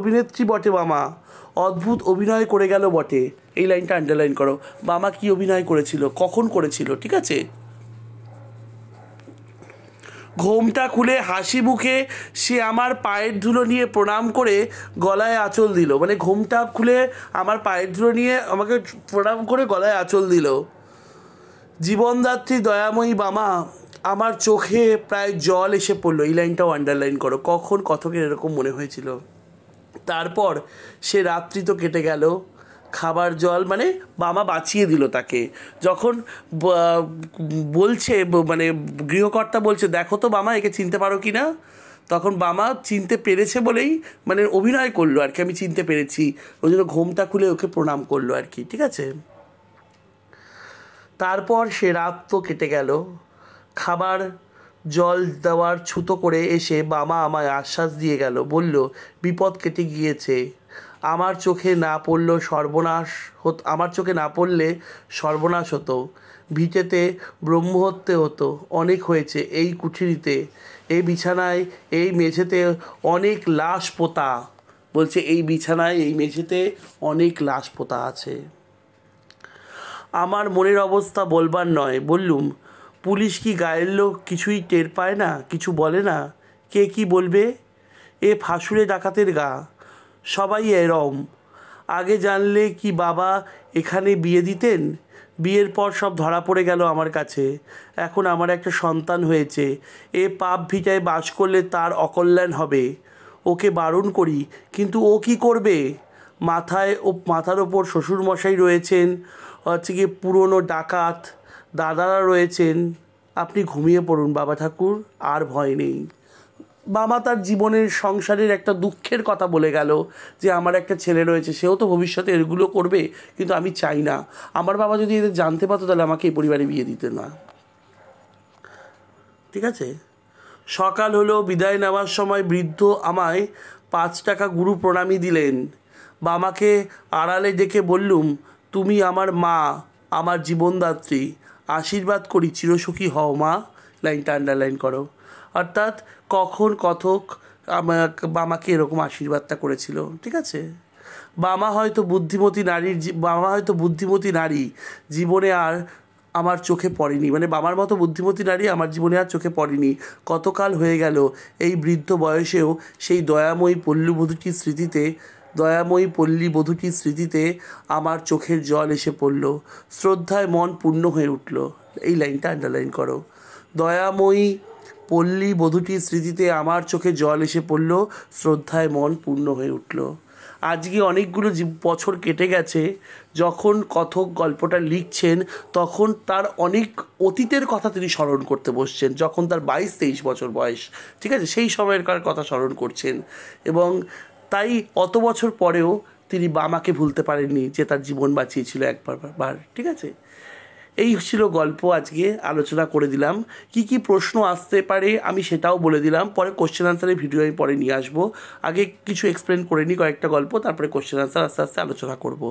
S1: অভিনেত্রী বটে বামা, অদ্ভুত অভিনয় করে গেল বটে। এই লাইনটা আন্ডারলাইন করো। বামা কি অভিনয় করেছিল, কখন করেছিল? ঠিক আছে। ঘোমটা খুলে হাসি মুখে সে আমার পায়ের ধুলো নিয়ে প্রণাম করে গলায় আঁচল দিল। ঘোমটা খুলে আমার পায়ের ধুলো নিয়ে আমাকে প্রণাম করে গলায় আঁচল দিল। জীবনদাত্রী দয়াময়ী বামা, আমার চোখে প্রায় জল এসে পড়লো। এই লাইনটাও আন্ডারলাইন করো। কখন কথকের এরকম মনে হয়েছিল। তারপর সে রাত্রি তো কেটে গেল। খাবার জল বামা বাঁচিয়ে দিল তাকে। যখন বলছে গৃহকর্তা বলছে, দেখো তো বামা, একে চিনতে পারো কি না, তখন বামা চিনতে পেরেছে বলেই অভিনয় করলো আর কি, আমি চিনতে পেরেছি, ওই জন্য ঘোমটা খুলে ওকে প্রণাম করলো আর কি। ঠিক আছে। তারপর সে রাত তো কেটে গেল। খাবার জল দেওয়ার ছুতো করে এসে বামা আমায় আশ্বাস দিয়ে গেল, বলল, বিপদ কেটে গিয়েছে। আমার চোখে না পড়লে সর্বনাশ হতো। ভিটেতে ব্রহ্মহত্যে হতো। অনেক হয়েছে এই কুঠিরিতে, এই বিছানায়, এই মেঝেতে অনেক লাশ পোতা। বলছে, এই বিছানায়, এই মেঝেতে অনেক লাশ পোতা আছে। আমার মনের অবস্থা বলবার নয়। বললুম, পুলিশ কি গায়ের লোক কিছুই টের পায় না, কিছু বলে না? কে কি বলবে? এ ফাঁসুড়ে ডাকাতের গা, সবাই এরম। আগে জানলে কি বাবা এখানে বিয়ে দিতেন? বিয়ের পর সব ধরা পড়ে গেল আমার কাছে। এখন আমার একটা সন্তান হয়েছে। এ পাপ ভিটায় বাস করলে তার অকল্যাণ হবে। ওকে বারণ করি, কিন্তু ও কি করবে? মাথার ওপর শ্বশুরমশাই রয়েছেন, পুরনো ডাকাত দাদারা রয়েছেন। আপনি ঘুমিয়ে পড়ুন বাবা ঠাকুর, আর ভয় নেই। বাবা তার জীবনের সংসারের একটা দুঃখের কথা বলে গেল যে আমার একটা ছেলে রয়েছে, সেও তো ভবিষ্যতে এগুলো করবে, কিন্তু আমি চাই না। আমার বাবা যদি এদের জানতে পারতো তাহলে আমাকে এই পরিবারে বিয়ে দিতে না। ঠিক আছে। সকাল হলো, বিদায় নেওয়ার সময় বৃদ্ধ আমায় 5 টাকা গুরু প্রণামী দিলেন। বাবাকে আড়ালে ডেকে বললুম, তুমি আমার মা, আমার জীবনদাত্রী, আশীর্বাদ করি চিরসুখী হও মা। লাইনটা আন্ডারলাইন করো। অর্থাৎ কখন কথক বামাকে এরকম আশীর্বাদটা করেছিল। ঠিক আছে। বাবা হয়তো বুদ্ধিমতী নারী জীবনে আর আমার চোখে পড়েনি, মানে বাবার মতো বুদ্ধিমতী নারী আমার জীবনে আর চোখে পড়েনি। কতকাল হয়ে গেল এই বৃদ্ধ বয়সেও সেই দয়াময়ী পল্লীবধূটির স্মৃতিতে আমার চোখের জল এসে পড়ল, শ্রদ্ধায় মন পূর্ণ হয়ে উঠল। এই লাইনটা আন্ডারলাইন করো। দয়াময়ী পল্লীবধূটির স্মৃতিতে আমার চোখে জল এসে পড়ল, শ্রদ্ধায় মন পূর্ণ হয়ে উঠল। আজকে অনেকগুলো বছর কেটে গেছে, যখন কথক গল্পটা লিখছেন তখন তার অনেক অতীতের কথা তিনি স্মরণ করতে বসছেন, যখন তার 22-23 বছর বয়স। ঠিক আছে, সেই সময়কার কথা স্মরণ করছেন, এবং তাই অত বছর পরেও তিনি বামাকে ভুলতে পারেননি যে তার জীবন বাঁচিয়েছিল একবার। ঠিক আছে। এই ছিল গল্প, আজকে আলোচনা করে দিলাম। কি কি প্রশ্ন আসতে পারে আমি সেটাও বলে দিলাম, পরে কোশ্চেন আনসারের ভিডিও আমি পরে নিয়ে আসবো। আগে কিছু এক্সপ্লেন করে নিই কয়েকটা গল্প, তারপরে কোশ্চেন আনসার আস্তে আস্তে আলোচনা করব।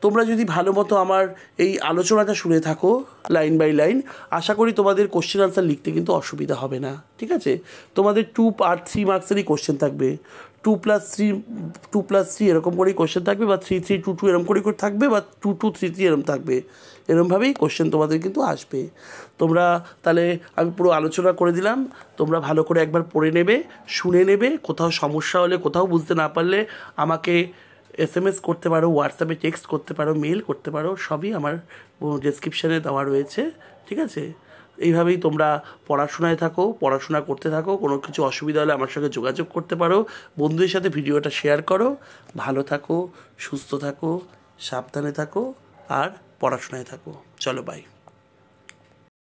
S1: তোমরা যদি ভালো মতো আমার এই আলোচনাটা শুনে থাকো লাইন বাই লাইন, আশা করি তোমাদের কোশ্চেন আনসার লিখতে কিন্তু অসুবিধা হবে না। ঠিক আছে। তোমাদের 2 আর 3 মার্কসেরই কোশ্চেন থাকবে, 2+3 এরকম করেই কোশ্চেন থাকবে, বা 3-3-2-2 এরকম করে থাকবে, বা 2-2-3-3 এরকম থাকবে। এরকমভাবেই কোশ্চেন তোমাদের কিন্তু আসবে। তোমরা তাহলে আমি পুরো আলোচনা করে দিলাম, তোমরা ভালো করে একবার পড়ে নেবে, শুনে নেবে। কোথাও সমস্যা হলে, কোথাও বুঝতে না পারলে আমাকে SMS করতে পারো, হোয়াটসঅ্যাপে টেক্সট করতে পারো, মেল করতে পারো, সবই আমার ডেসক্রিপশানে দেওয়া রয়েছে। ঠিক আছে। এইভাবেই তোমরা পড়াশোনায় থাকো, পড়াশোনা করতে থাকো। কোনো কিছু অসুবিধা হলে আমার সঙ্গে যোগাযোগ করতে পারো। বন্ধুদের সাথে ভিডিওটা শেয়ার করো। ভালো থাকো, সুস্থ থাকো, সাবধানে থাকো, আর পড়াশোনায় থাকো। চলো, বাই।